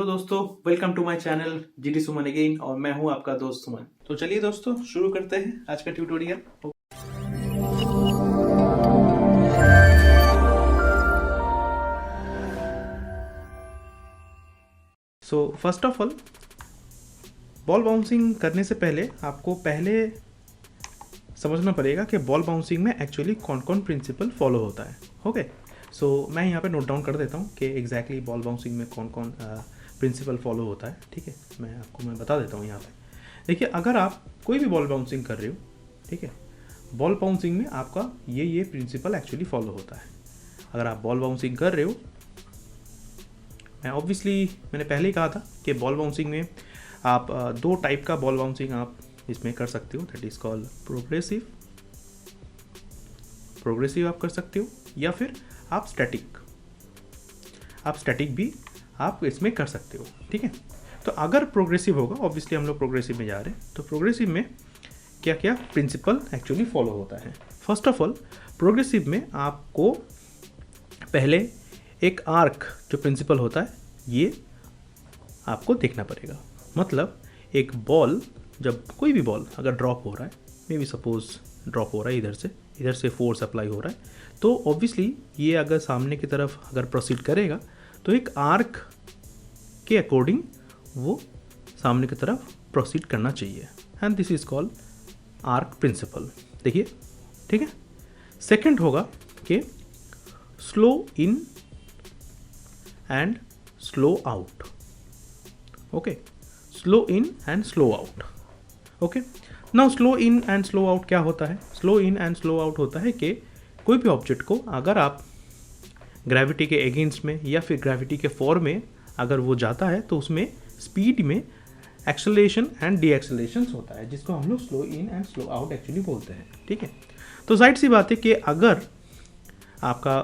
Hello दोस्तों, welcome to my channel GD Suman again और मैं हूं आपका दोस्त सुमन। तो चलिए दोस्तों शुरू करते हैं आज का tutorial. So first of all, ball bouncing करने से पहले आपको समझना पड़ेगा कि बॉल बाउंसिंग में एक्चुअली कौन कौन प्रिंसिपल फॉलो होता है। ओके, सो मैं यहाँ पे नोट डाउन कर देता हूँ कि एग्जैक्टली बॉल बाउंसिंग में कौन कौन प्रिंसिपल फॉलो होता है। ठीक है, मैं बता देता हूँ यहाँ पे। देखिए, अगर आप कोई भी बॉल बाउंसिंग कर रहे हो, ठीक है, बॉल बाउंसिंग में आपका ये प्रिंसिपल एक्चुअली फॉलो होता है। अगर आप बॉल बाउंसिंग कर रहे हो, मैंने पहले ही कहा था कि बॉल बाउंसिंग में आप दो टाइप का बॉल बाउंसिंग आप इसमें कर सकते हो, दैट इज कॉल्ड प्रोग्रेसिव आप कर सकते हो, या फिर आप स्टैटिक भी आप इसमें कर सकते हो। ठीक है, तो अगर प्रोग्रेसिव होगा, ऑब्वियसली हम लोग प्रोग्रेसिव में जा रहे हैं, तो प्रोग्रेसिव में क्या क्या प्रिंसिपल एक्चुअली फॉलो होता है। फर्स्ट ऑफ ऑल, प्रोग्रेसिव में आपको पहले एक आर्क जो प्रिंसिपल होता है ये आपको देखना पड़ेगा। मतलब एक बॉल, जब कोई भी बॉल अगर ड्रॉप हो रहा है, मे बी सपोज ड्रॉप हो रहा है इधर से फोर्स अप्लाई हो रहा है, तो ऑब्वियसली ये अगर सामने की तरफ अगर प्रोसीड करेगा तो एक आर्क के अकॉर्डिंग वो सामने की तरफ प्रोसीड करना चाहिए, and this is called arc principle. देखिए, ठीक है। सेकंड होगा कि slow in and slow out. Okay, slow in and slow out. Okay, now slow in and slow out क्या होता है? Slow in and slow out होता है कि कोई भी ऑब्जेक्ट को अगर आप ग्रेविटी के अगेंस्ट में या फिर ग्रेविटी के फॉर में अगर वो जाता है तो उसमें स्पीड में एक्सेलरेशन एंड डी एक्सेलरेशन होता है, जिसको हम लोग slow in and slow out actually बोलते हैं। ठीक है, तो जाहिर सी बात है कि अगर आपका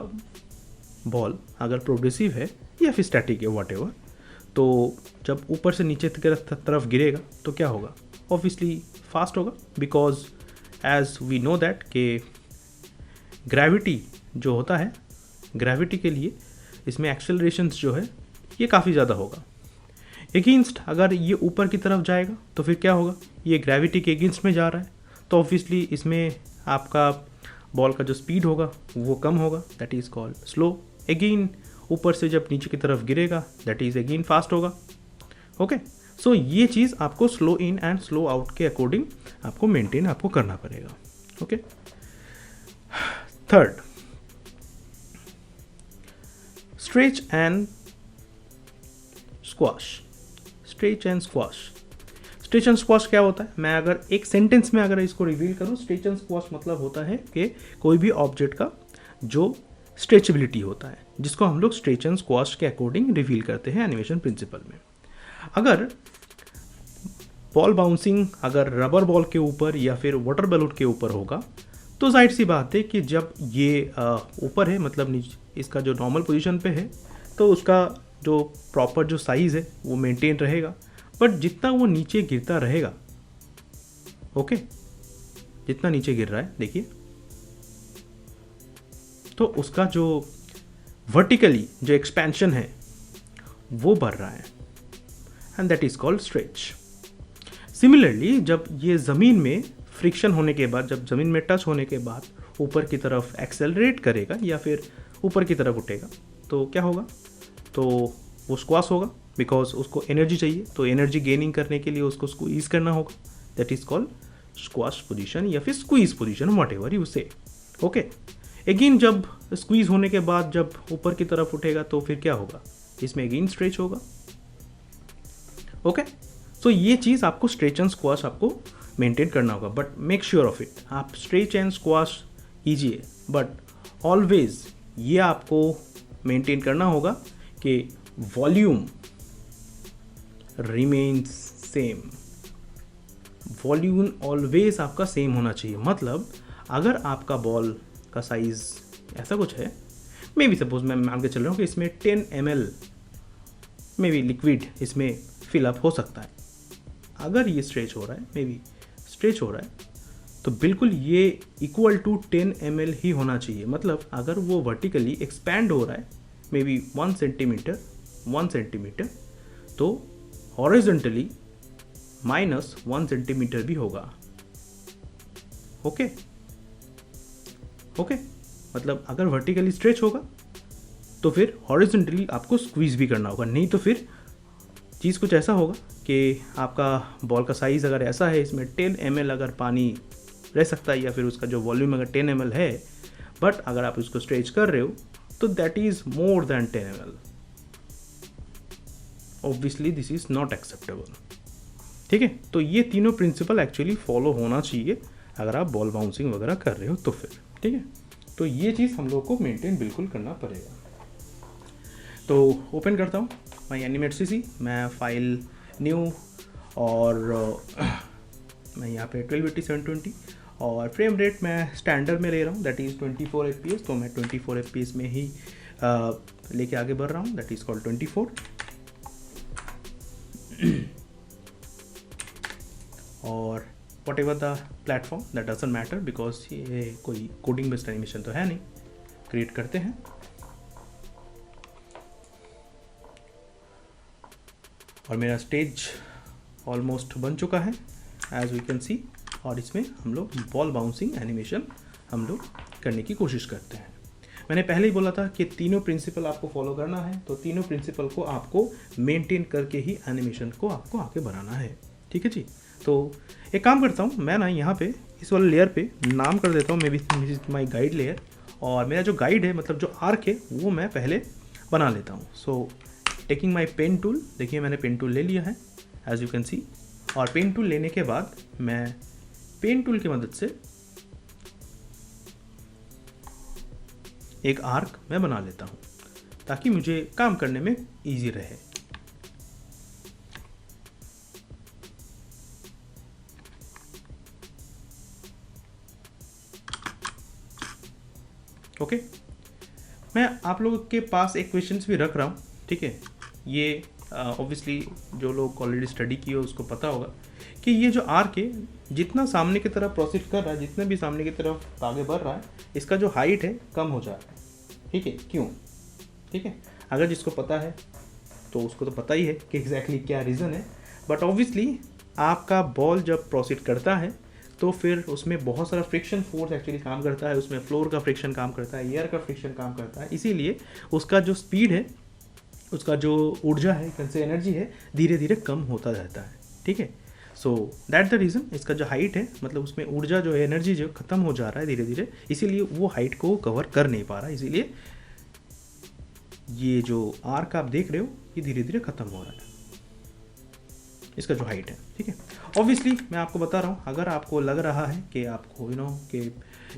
बॉल अगर प्रोग्रेसिव है या फिर स्टैटिक है, वॉट एवर, तो जब ऊपर से नीचे की तरफ गिरेगा तो क्या होगा? ऑब्वियसली फास्ट होगा, because as we know that कि ग्रेविटी जो होता है, ग्रेविटी के लिए इसमें एक्सेलरेशंस जो है ये काफ़ी ज़्यादा होगा। एगेंस्ट अगर ये ऊपर की तरफ जाएगा तो फिर क्या होगा? ये ग्रेविटी के एगेंस्ट में जा रहा है, तो ऑब्वियसली इसमें आपका बॉल का जो स्पीड होगा वो कम होगा, that is called slow. Again ऊपर से जब नीचे की तरफ गिरेगा, दैट इज़ अगेन फास्ट होगा। ओके, सो ये चीज़ आपको slow in and slow out के अकॉर्डिंग आपको मेंटेन आपको करना पड़ेगा। Okay, third, stretch and squash. Stretch and squash क्या होता है? मैं अगर एक सेंटेंस में अगर इसको रिवील करूं, स्ट्रेच एंड स्क्वाश मतलब होता है कि कोई भी ऑब्जेक्ट का जो स्ट्रेचेबिलिटी होता है, जिसको हम लोग स्ट्रेच एंड स्क्वाश के अकॉर्डिंग रिवील करते हैं एनिमेशन प्रिंसिपल में। अगर बॉल बाउंसिंग अगर रबर बॉल के ऊपर या फिर वाटर बैलून के ऊपर होगा, तो जाहिर सी बात है कि जब ये ऊपर है, मतलब नीचे इसका जो नॉर्मल पोजीशन पे है, तो उसका जो प्रॉपर जो साइज़ है वो मेंटेन रहेगा। बट जितना वो नीचे गिरता रहेगा, ओके, जितना नीचे गिर रहा है, देखिए, तो उसका जो वर्टिकली जो एक्सपेंशन है वो बढ़ रहा है, and that is called stretch. Similarly, जब ये ज़मीन में फ्रिक्शन होने के बाद, जब ज़मीन में टच होने के बाद ऊपर की तरफ एक्सेलरेट करेगा या फिर ऊपर की तरफ उठेगा, तो क्या होगा? तो वो स्क्वाश होगा, बिकॉज उसको एनर्जी चाहिए, तो एनर्जी गेनिंग करने के लिए उसको स्क्वीज करना होगा, that is called squash position या फिर squeeze position, what ever you से। ओके, अगेन जब स्क्वीज होने के बाद जब ऊपर की तरफ उठेगा तो फिर क्या होगा? इसमें अगेन स्ट्रेच होगा। ओके, सो ये चीज़ आपको स्ट्रेच एंड स्क्वाश आपको मेंटेन करना होगा, but make sure of it, आप स्ट्रेच एंड स्क्वाश कीजिए, बट ऑलवेज ये आपको मेंटेन करना होगा कि volume remains same. Volume always आपका सेम होना चाहिए। मतलब अगर आपका बॉल का साइज ऐसा कुछ है, मे बी सपोज मैं मान के चल रहा हूँ कि इसमें 10 ml मे बी लिक्विड इसमें फिलअप हो सकता है, अगर ये स्ट्रेच हो रहा है, मे बी स्ट्रेच हो रहा है, तो बिल्कुल ये इक्वल टू 10 ml ही होना चाहिए। मतलब अगर वो वर्टिकली एक्सपैंड हो रहा है मे बी 1 सेंटीमीटर, तो हॉरिजॉन्टली -1 सेंटीमीटर भी होगा। ओके ओके, मतलब अगर वर्टिकली स्ट्रेच होगा तो फिर हॉरिजॉन्टली आपको स्क्वीज भी करना होगा, नहीं तो फिर चीज़ कुछ ऐसा होगा कि आपका बॉल का साइज़ अगर ऐसा है, इसमें 10 ml अगर पानी रह सकता है या फिर उसका जो वॉल्यूम अगर 10 ml है, बट अगर आप उसको स्ट्रेच कर रहे हो तो that is more than 10 ml। Obviously this is not acceptable. ठीक है, तो ये तीनों प्रिंसिपल एक्चुअली फॉलो होना चाहिए अगर आप बॉल बाउंसिंग वगैरह कर रहे हो तो फिर। ठीक है, तो ये चीज़ हम लोग को मेंटेन बिल्कुल करना पड़ेगा। तो ओपन करता हूँ माई एनिमेट CC, मैं फाइल न्यू और मैं यहाँ पे 1280x720 और फ्रेम रेट मैं स्टैंडर्ड में ले रहा हूँ, दैट इज़ 24 FPS। तो मैं 24 FPS में ही लेके आगे बढ़ रहा हूँ, दैट इज़ कॉल्ड 24। और what ever the platform that doesn't matter, because ये कोई कोडिंग बेस्ड एनिमेशन तो है नहीं। क्रिएट करते हैं और मेरा स्टेज ऑलमोस्ट बन चुका है एज वी कैन सी, और इसमें हम लोग बॉल बाउंसिंग एनिमेशन हम लोग करने की कोशिश करते हैं। मैंने पहले ही बोला था कि तीनों प्रिंसिपल आपको फॉलो करना है, तो तीनों प्रिंसिपल को आपको मेंटेन करके ही एनिमेशन को आपको आगे बढ़ाना है। ठीक है जी, तो एक काम करता हूँ मैं ना, यहाँ पे इस वाले लेयर पे नाम कर देता हूँ may be my guide layer, और मेरा जो गाइड है मतलब जो आर्क है वो मैं पहले बना लेता हूँ। So taking my pen tool, देखिए मैंने पेन टूल ले लिया है एज यू कैन सी, और पेन टूल लेने के बाद मैं पेन टूल की मदद से एक आर्क मैं बना लेता हूँ ताकि मुझे काम करने में ईजी रहे। ओके, मैं आप लोगों के पास एक क्वेश्चंस भी रख रहा हूँ। ठीक है, ये ऑब्वियसली जो लोग ऑलरेडी स्टडी किए उसको पता होगा कि ये जो आर्क है जितना सामने की तरफ प्रोसीड कर रहा है, जितने भी सामने की तरफ आगे बढ़ रहा है, इसका जो हाइट है कम हो जा रहा है। ठीक है, क्यों? ठीक है, अगर जिसको पता है तो उसको तो पता ही है कि एग्जैक्टली क्या रीज़न है, बट ऑब्वियसली आपका बॉल जब प्रोसीड करता है तो फिर उसमें बहुत सारा फ्रिक्शन फोर्स एक्चुअली काम करता है, उसमें फ्लोर का फ्रिक्शन काम करता है, एयर का फ्रिक्शन काम करता है, इसीलिए उसका जो स्पीड है, उसका जो ऊर्जा है, कैसे एनर्जी है, धीरे धीरे कम होता रहता है। ठीक है, सो दैट द रीज़न, इसका जो हाइट है मतलब उसमें ऊर्जा जो है, एनर्जी जो ख़त्म हो जा रहा है धीरे धीरे, इसीलिए वो हाइट को कवर कर नहीं पा रहा है, इसीलिए ये जो आर्क आप देख रहे हो ये धीरे धीरे ख़त्म हो रहा है, इसका जो हाइट है। ठीक है, ऑब्वियसली मैं आपको बता रहा हूँ, अगर आपको लग रहा है कि आपको कि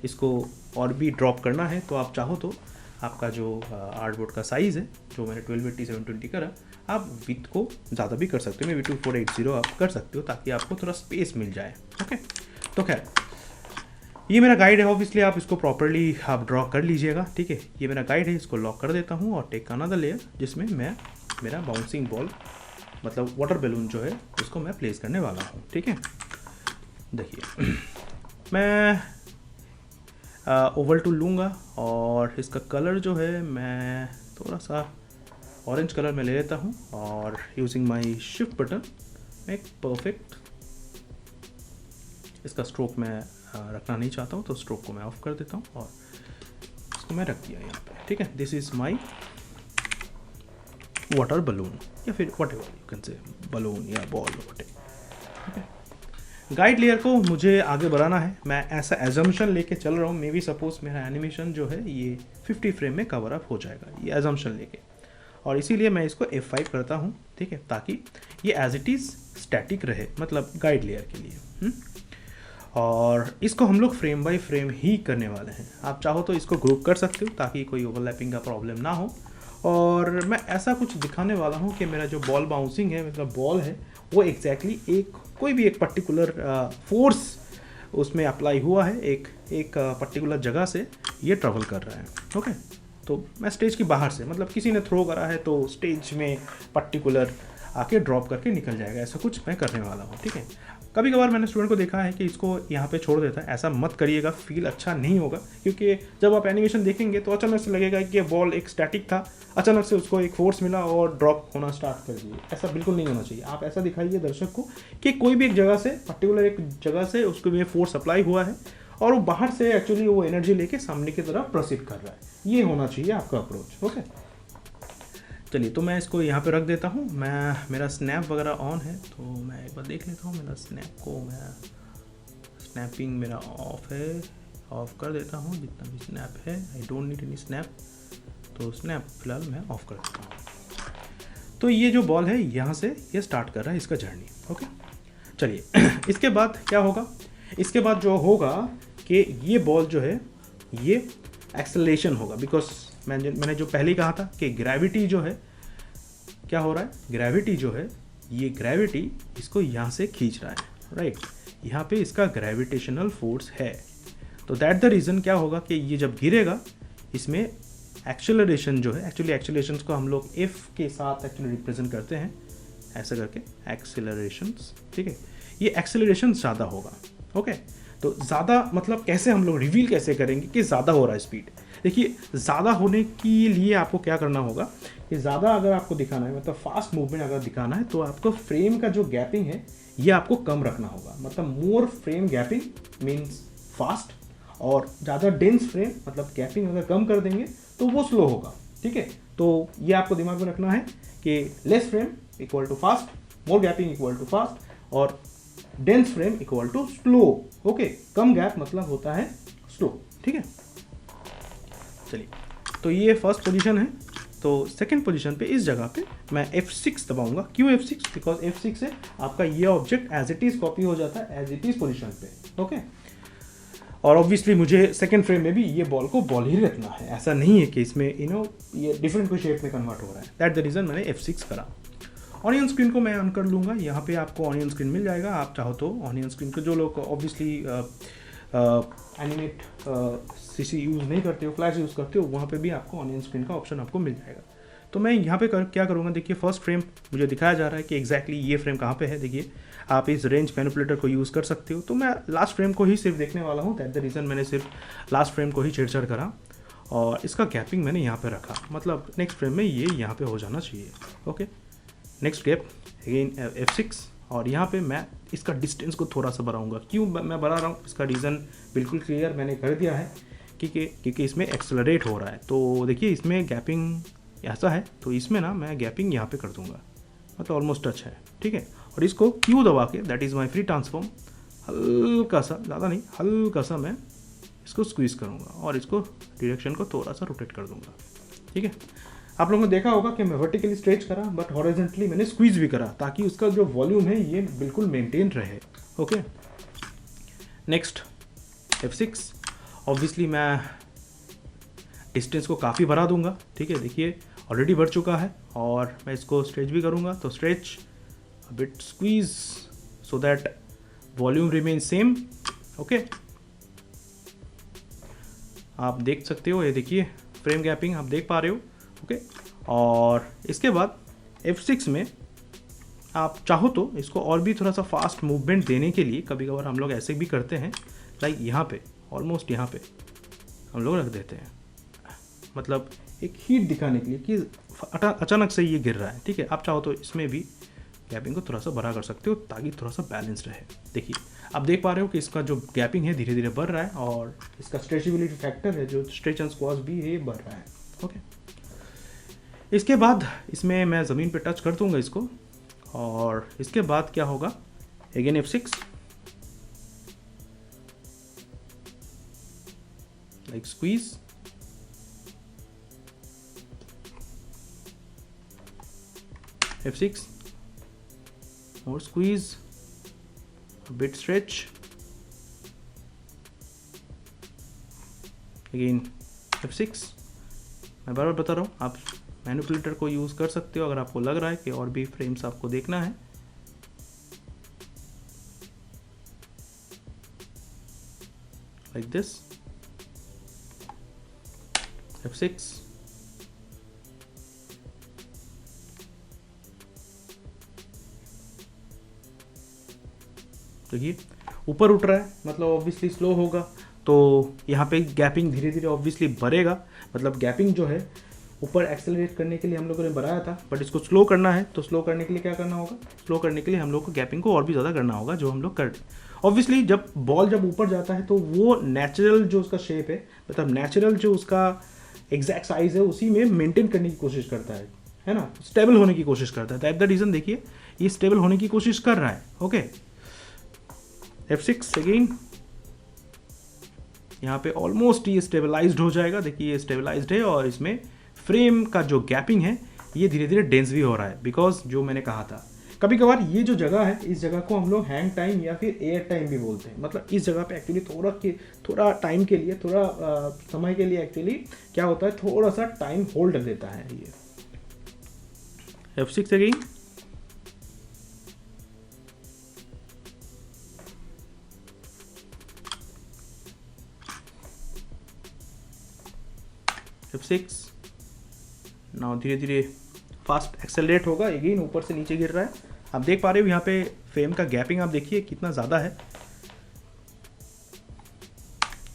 इसको और भी ड्रॉप करना है, तो आप चाहो तो आपका जो आर्टबोर्ड का साइज़ है जो मैंने 1280x720 करा, आप विथ को ज़्यादा भी कर सकते हो, मे बी 2480 आप कर सकते हो ताकि आपको थोड़ा स्पेस मिल जाए। ओके, तो खैर ये मेरा गाइड है, ऑब्वियसली आप इसको प्रॉपरली आप ड्रॉ कर लीजिएगा। ठीक है, ये मेरा गाइड है, इसको लॉक कर देता हूँ और टेक अनदर लेयर जिसमें मैं मेरा बाउंसिंग बॉल मतलब वाटर बैलून जो है उसको मैं प्लेस करने वाला हूँ। ठीक है, देखिए मैं ओवल टूल लूँगा और इसका कलर जो है मैं थोड़ा सा ऑरेंज कलर में ले लेता हूँ, और यूजिंग माय शिफ्ट बटन मैं एक परफेक्ट इसका स्ट्रोक मैं रखना नहीं चाहता हूँ, तो स्ट्रोक को मैं ऑफ कर देता हूँ और इसको मैं रख दिया यहाँ पे। ठीक है, this is my water balloon या फिर what ever you can say, balloon या बॉल वट एवर। ठीक है, गाइड लेयर को मुझे आगे बढ़ाना है, मैं ऐसा एजम्पशन लेके चल रहा हूँ, मे बी सपोज मेरा एनिमेशन जो है ये 50 फ्रेम में कवर अप हो जाएगा, ये एजम्पशन लेके, और इसीलिए मैं इसको F5 करता हूँ। ठीक है, ताकि ये एज इट इज़ स्टैटिक रहे, मतलब गाइड लेयर के लिए। और इसको हम लोग फ्रेम बाय फ्रेम ही करने वाले हैं, आप चाहो तो इसको ग्रुप कर सकते हो ताकि कोई ओवरलैपिंग का प्रॉब्लम ना हो। और मैं ऐसा कुछ दिखाने वाला हूँ कि मेरा जो बॉल बाउंसिंग है, मतलब बॉल है, वो एग्जैक्टली कोई भी एक पर्टिकुलर फोर्स उसमें अप्लाई हुआ है, एक पर्टिकुलर जगह से ये ट्रैवल कर रहा है। ओके, तो मैं स्टेज की बाहर से, मतलब किसी ने थ्रो करा है तो स्टेज में पर्टिकुलर आके ड्रॉप करके निकल जाएगा। ऐसा कुछ मैं करने वाला हूँ, ठीक है। कभी कभार मैंने स्टूडेंट को देखा है कि इसको यहाँ पे छोड़ देता है, ऐसा मत करिएगा, फील अच्छा नहीं होगा, क्योंकि जब आप एनिमेशन देखेंगे तो अचानक से लगेगा कि ये बॉल एक स्टैटिक था, अचानक से उसको एक फोर्स मिला और ड्रॉप होना स्टार्ट कर दिए। ऐसा बिल्कुल नहीं होना चाहिए। आप ऐसा दिखाइए दर्शक को कि कोई भी एक जगह से, पर्टिकुलर एक जगह से उसको भी फोर्स अप्लाई हुआ है और वो बाहर से एक्चुअली वो एनर्जी लेके सामने की तरफ प्रोसीड कर रहा है। ये होना चाहिए आपका अप्रोच, ओके। चलिए, तो मैं इसको यहाँ पे रख देता हूँ। मेरा स्नैप वगैरह ऑन है, तो मैं एक बार देख लेता हूँ मेरा स्नैप को। मैं स्नैपिंग मेरा ऑफ है, ऑफ कर देता हूँ जितना भी स्नैप है। I don't need any snap, तो स्नैप फिलहाल मैं ऑफ कर देता हूँ। तो ये जो बॉल है यहाँ से ये स्टार्ट कर रहा है इसका जर्नी, ओके। चलिए इसके बाद क्या होगा? इसके बाद जो होगा कि ये बॉल जो है ये एक्सेलरेशन होगा, बिकॉज मैंने जो पहले कहा था कि ग्रेविटी जो है क्या हो रहा है, ग्रेविटी जो है ये ग्रेविटी इसको यहाँ से खींच रहा है, राइट। यहाँ पे इसका ग्रेविटेशनल फोर्स है, तो दैट द रीज़न क्या होगा कि ये जब गिरेगा इसमें एक्सेलरेशन जो है, एक्चुअली एक्सेलरेशन को हम लोग एफ के साथ एक्चुअली रिप्रेजेंट करते हैं, ऐसा करके एक्सेलरेशंस, ठीक है। ये एक्सेलरेशन ज़्यादा होगा, ओके। तो ज़्यादा मतलब कैसे हम लोग रिवील कैसे करेंगे कि ज़्यादा हो रहा है स्पीड? देखिए, ज़्यादा होने के लिए आपको क्या करना होगा कि ज़्यादा अगर आपको दिखाना है, मतलब फास्ट मूवमेंट अगर दिखाना है, तो आपको फ्रेम का जो गैपिंग है ये आपको कम रखना होगा। मतलब मोर फ्रेम गैपिंग मीन्स फास्ट, और ज़्यादा डेंस फ्रेम मतलब गैपिंग अगर कम कर देंगे तो वो स्लो होगा, ठीक है। तो ये आपको दिमाग में रखना है कि less frame equal to fast, more gapping equal to fast, और dense frame equal to slow, okay. कम गैप मतलब होता है स्लो, ठीक है। चलिए, तो ये फर्स्ट पोजीशन है। तो सेकंड पोजीशन पे इस जगह पे मैं F6 दबाऊंगा। क्यों F6? बिकॉज F6 से आपका ये object as it is copy हो जाता है एज इट इज़ पोजीशन पे, ओके। और ऑब्वियसली मुझे सेकंड फ्रेम में भी ये बॉल को बॉल ही रखना है, ऐसा नहीं है कि इसमें ये डिफरेंट कोई शेप में कन्वर्ट हो रहा है। दैट द रीज़न मैंने F6 करा। ऑनियन स्क्रीन को मैं ऑन कर लूँगा। यहाँ पे आपको ऑनियन स्क्रीन मिल जाएगा। आप चाहो तो ऑनियन स्क्रीन को, जो लोग ऑब्वियसली एनिमेट सीसी यूज़ नहीं करते हो, फ्लैश यूज़ करते हो, वहाँ पे भी आपको ऑनियन स्क्रीन का ऑप्शन आपको मिल जाएगा। तो मैं यहाँ पे क्या करूँगा, देखिए फर्स्ट फ्रेम मुझे दिखाया जा रहा है कि एग्जैक्टली ये फ्रेम कहाँ पे है। देखिए, आप इस रेंज मैनिपुलेटर को यूज़ कर सकते हो। तो मैं लास्ट फ्रेम को ही सिर्फ देखने वाला हूँ, दैट द रीज़न मैंने सिर्फ लास्ट फ्रेम को ही छेड़छाड़ करा, और इसका गैपिंग मैंने यहाँ पे रखा। मतलब नेक्स्ट फ्रेम में ये यहाँ पे हो जाना चाहिए, okay. Next gap again F6, और यहाँ पे मैं इसका डिस्टेंस को थोड़ा सा बढ़ाऊँगा। क्यों मैं बढ़ा रहा हूँ, इसका रीज़न बिल्कुल क्लियर मैंने कर दिया है, क्योंकि इसमें एक्सेलरेट हो रहा है। तो देखिए, इसमें गैपिंग ऐसा है, तो इसमें ना मैं गैपिंग यहाँ पे कर दूँगा, मतलब ऑलमोस्ट टच है, ठीक है। और इसको Q दबा के, that is my free transform, हल्का सा, ज़्यादा नहीं, हल्का सा मैं इसको स्क्वीज़ करूँगा और इसको डायरेक्शन को थोड़ा सा रोटेट कर दूँगा, ठीक है। आप लोगों ने देखा होगा कि मैं वर्टिकली स्ट्रेच करा, बट हॉरिजॉन्टली मैंने स्क्वीज भी करा, ताकि उसका जो वॉल्यूम है ये बिल्कुल मेंटेन रहे, ओके। नेक्स्ट F6, ऑब्वियसली मैं डिस्टेंस को काफ़ी बढ़ा दूंगा, ठीक है। देखिए, ऑलरेडी बढ़ चुका है, और मैं इसको स्ट्रेच भी करूंगा। तो stretch a bit squeeze so that volume remain same, okay. आप देख सकते हो, ये देखिए फ्रेम गैपिंग आप देख पा रहे हो, ओके। और इसके बाद F6 में आप चाहो तो इसको और भी थोड़ा सा फास्ट मूवमेंट देने के लिए कभी कभार हम लोग ऐसे भी करते हैं, लाइक यहाँ पे ऑलमोस्ट यहाँ पे हम लोग रख देते हैं, मतलब एक हीट दिखाने के लिए कि अचानक से ये गिर रहा है, ठीक है। आप चाहो तो इसमें भी गैपिंग को थोड़ा सा बड़ा कर सकते हो, ताकि थोड़ा सा बैलेंस रहे। देखिए, आप देख पा रहे हो कि इसका जो गैपिंग है धीरे धीरे बढ़ रहा है, और इसका स्ट्रेचेबिलिटी फैक्टर है, जो स्ट्रेच एंड स्क्वाश भी है, बढ़ रहा है, ओके। इसके बाद इसमें मैं ज़मीन पे टच कर दूंगा इसको, और इसके बाद क्या होगा, again F6, like squeeze, F6, more squeeze, a bit stretch, again F6। मैं बार बार बता रहा हूँ, आप मैनिपुलेटर को यूज़ कर सकते हो अगर आपको लग रहा है कि और भी फ्रेम्स आपको देखना है। लाइक दिस, F6, देखिए ऊपर उठ रहा है, मतलब ऑब्वियसली स्लो होगा, तो यहाँ पे गैपिंग धीरे धीरे ऑब्वियसली बढ़ेगा। मतलब गैपिंग जो है ऊपर एक्सेलरेट करने के लिए हम लोगों ने बढ़ाया था, बट इसको स्लो करना है, तो स्लो करने के लिए क्या करना होगा, स्लो करने के लिए हम लोग को गैपिंग को और भी ज़्यादा करना होगा, जो हम लोग कर ऑब्वियसली जब बॉल जब ऊपर जाता है तो वो नेचुरल जो उसका शेप है, मतलब नेचुरल जो उसका एग्जैक्ट साइज है उसी में मेंटेन करने की कोशिश करता है ना, स्टेबल होने की कोशिश करता है। दैट द रीज़न देखिए ये स्टेबल होने की कोशिश कर रहा है। ओके, F6 अगेन, यहाँ पे ऑलमोस्ट ये स्टेबलाइज्ड हो जाएगा। देखिए ये स्टेबलाइज्ड है और इसमें फ्रेम का जो गैपिंग है ये धीरे धीरे डेंस भी हो रहा है, बिकॉज जो मैंने कहा था कभी कभार ये जो जगह है इस जगह को हम लोग हैंग टाइम या फिर एयर टाइम भी बोलते हैं। मतलब इस जगह पे एक्चुअली थोड़ा टाइम के लिए, थोड़ा समय के लिए एक्चुअली क्या होता है, थोड़ा सा टाइम होल्ड देता है ये। F6 अगेन, F6 नाउ धीरे धीरे फास्ट एक्सेलरेट होगा, अगेन ऊपर से नीचे गिर रहा है। आप देख पा रहे हो यहाँ पे फ्रेम का गैपिंग आप देखिए कितना ज़्यादा है।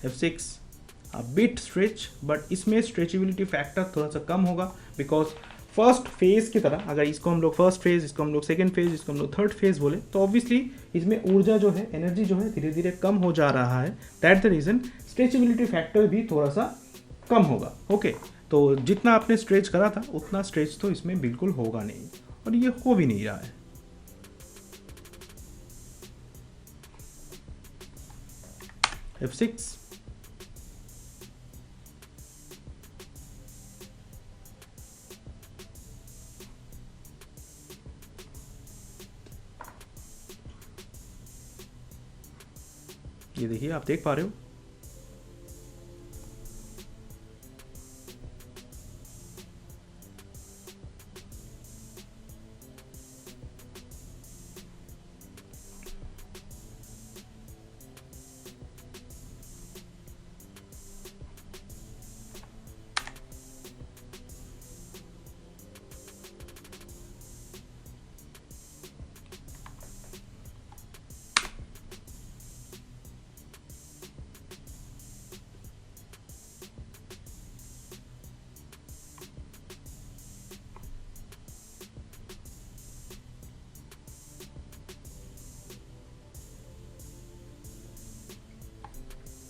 F6 बिट स्ट्रेच, बट इसमें स्ट्रेचेबिलिटी फैक्टर थोड़ा सा कम होगा, बिकॉज फर्स्ट फेज की तरह अगर इसको हम लोग फर्स्ट फेज, इसको हम लोग सेकेंड फेज, इसको हम लोग थर्ड फेज बोले तो ऑब्वियसली इसमें ऊर्जा जो है, एनर्जी जो है धीरे धीरे कम हो जा रहा है। That the reason stretchability factor भी थोड़ा सा कम होगा। ओके, तो जितना आपने स्ट्रेच करा था उतना स्ट्रेच तो इसमें बिल्कुल होगा नहीं, और ये हो भी नहीं रहा है। F6 ये देखिए आप देख पा रहे हो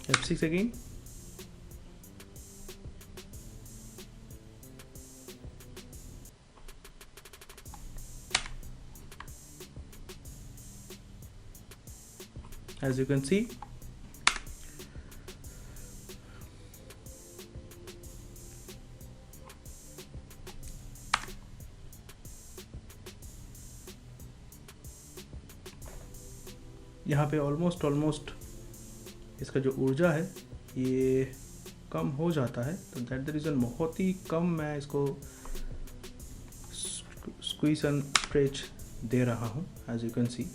F6 again, as you can see यहाँ पे ऑलमोस्ट इसका जो ऊर्जा है ये कम हो जाता है, तो दैट द रीज़न बहुत ही कम मैं इसको स्क्वीज एंड स्ट्रेच दे रहा हूँ। As you can see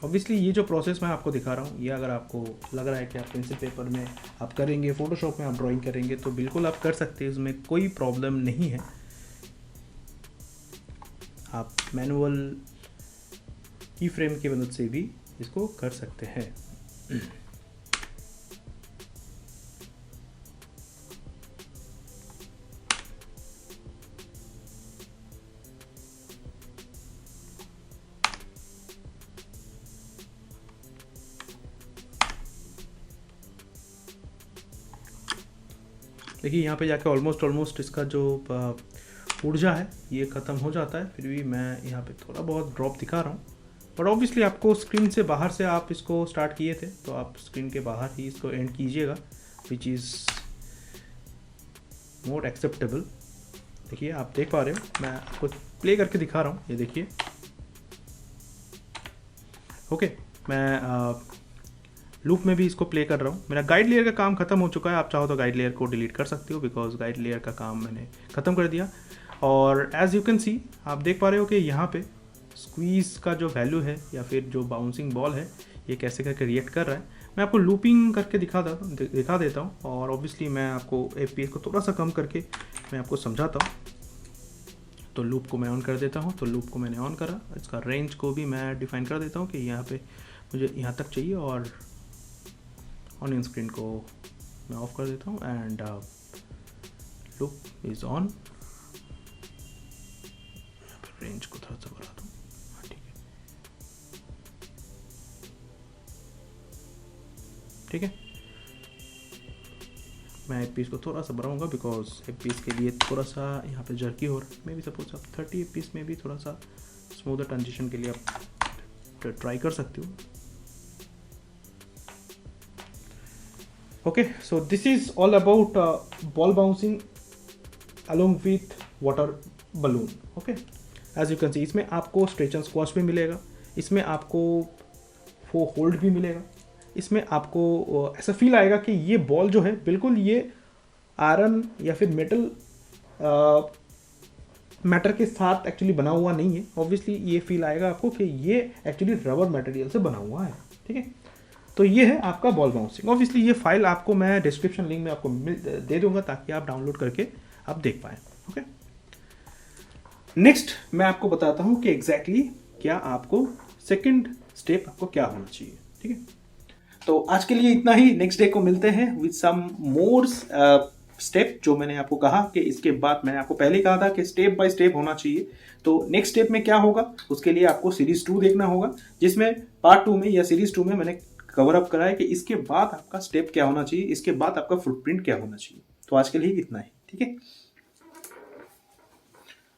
obviously ये जो प्रोसेस मैं आपको दिखा रहा हूँ, ये अगर आपको लग रहा है कि आप पेंसिल पेपर में आप करेंगे, फोटोशॉप में आप ड्राइंग करेंगे, तो बिल्कुल आप कर सकते हैं, इसमें कोई प्रॉब्लम नहीं है। आप मैनुअल की फ्रेम की मदद से भी इसको कर सकते हैं। देखिए यहाँ पे जाके ऑलमोस्ट इसका जो ऊर्जा है ये ख़त्म हो जाता है। फिर भी मैं यहाँ पे थोड़ा बहुत ड्रॉप दिखा रहा हूँ, बट ऑब्वियसली आपको स्क्रीन से बाहर से आप इसको स्टार्ट किए थे, तो आप स्क्रीन के बाहर ही इसको एंड कीजिएगा, विच इज़ मोर एक्सेप्टेबल। देखिए आप देख पा रहे हो, मैं आपको प्ले करके दिखा रहा हूँ, ये देखिए। ओके, मैं लूप में भी इसको प्ले कर रहा हूँ। मेरा गाइड लेयर का काम खत्म हो चुका है। आप चाहो तो गाइड लेयर को डिलीट कर सकते हो, बिकॉज गाइड लेयर का काम मैंने ख़त्म कर दिया। और एज यू कैन सी आप देख पा रहे हो कि यहाँ पे स्क्वीज़ का जो वैल्यू है या फिर जो बाउंसिंग बॉल है ये कैसे करके रिएक्ट कर रहा है। मैं आपको लूपिंग करके दिखा देता हूँ, और ऑब्वियसली मैं आपको FPS को थोड़ा सा कम करके मैं आपको समझाता हूँ। तो लूप को मैं ऑन कर देता हूँ, तो लूप को मैंने ऑन करा, इसका रेंज को भी मैं डिफाइन कर देता हूँ कि यहाँ पे मुझे यहाँ तक चाहिए, और ऑन स्क्रीन को मैं ऑफ कर देता हूँ and loop is on. Range को थोड़ा सा बढ़ा दूँ, ठीक है, ठीक है। मैं FPS को थोड़ा सा बढ़ाऊंगा बिकॉज FPS के लिए थोड़ा सा यहाँ पे जर्की हो रहा है। मैं भी सपोज आप 30 FPS में भी थोड़ा सा स्मूदर ट्रांजिशन के लिए आप ट्राई कर सकते हो। Okay, so this is all about ball bouncing along with water balloon. Okay, as you can see इसमें आपको स्ट्रेच एंड स्क्वाश भी मिलेगा, इसमें आपको 4 होल्ड भी मिलेगा, इसमें आपको ऐसा फील आएगा कि ये बॉल जो है बिल्कुल ये आयरन या फिर मेटल मैटर के साथ एक्चुअली बना हुआ नहीं है। ऑब्वियसली ये फील आएगा आपको कि ये एक्चुअली रबर मटेरियल से बना हुआ है, ठीक है। तो ये है आपका बॉल बाउंसिंग। ऑब्वियसली ये फाइल आपको मैं डिस्क्रिप्शन लिंक में आपको दे दूंगा ताकि आप डाउनलोड करके आप देख पाएँ। ओके, नेक्स्ट मैं आपको बताता हूँ कि एग्जैक्टली क्या आपको सेकेंड स्टेप आपको क्या होना चाहिए, ठीक है। तो आज के लिए इतना ही, नेक्स्ट डे को मिलते हैं विद सम मोर स्टेप। जो मैंने आपको कहा कि इसके बाद मैंने आपको पहले कहा था कि स्टेप बाय स्टेप होना चाहिए। तो नेक्स्ट स्टेप में क्या होगा उसके लिए आपको सीरीज 2 देखना होगा, जिसमें पार्ट 2 में या सीरीज 2 में मैंने कवर अप करा है कि इसके बाद आपका स्टेप क्या होना चाहिए, इसके बाद आपका फुटप्रिंट क्या होना चाहिए। तो आज के लिए इतना ही, ठीक है।